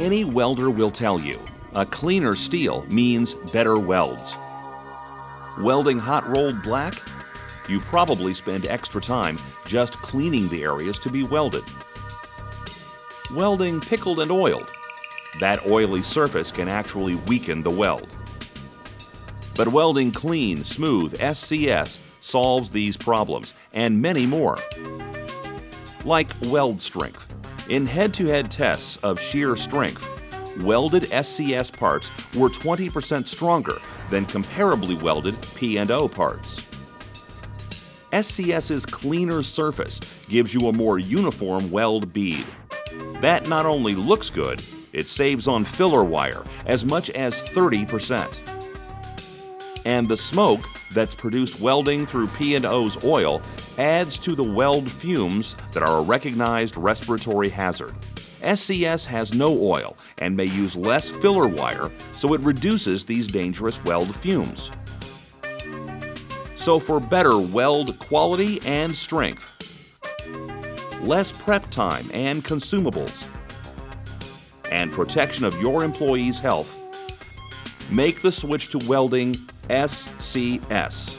Any welder will tell you, a cleaner steel means better welds. Welding hot rolled black? You probably spend extra time just cleaning the areas to be welded. Welding pickled and oiled? That oily surface can actually weaken the weld. But welding clean, smooth SCS solves these problems and many more. Like weld strength. In head-to-head tests of shear strength, welded SCS parts were 20% stronger than comparably welded P&O parts. SCS's cleaner surface gives you a more uniform weld bead. That not only looks good, it saves on filler wire as much as 30%. And the smoke that's produced welding through P&O's oil adds to the weld fumes that are a recognized respiratory hazard. SCS has no oil and may use less filler wire, so it reduces these dangerous weld fumes. So for better weld quality and strength, less prep time and consumables, and protection of your employees' health, make the switch to welding SCS.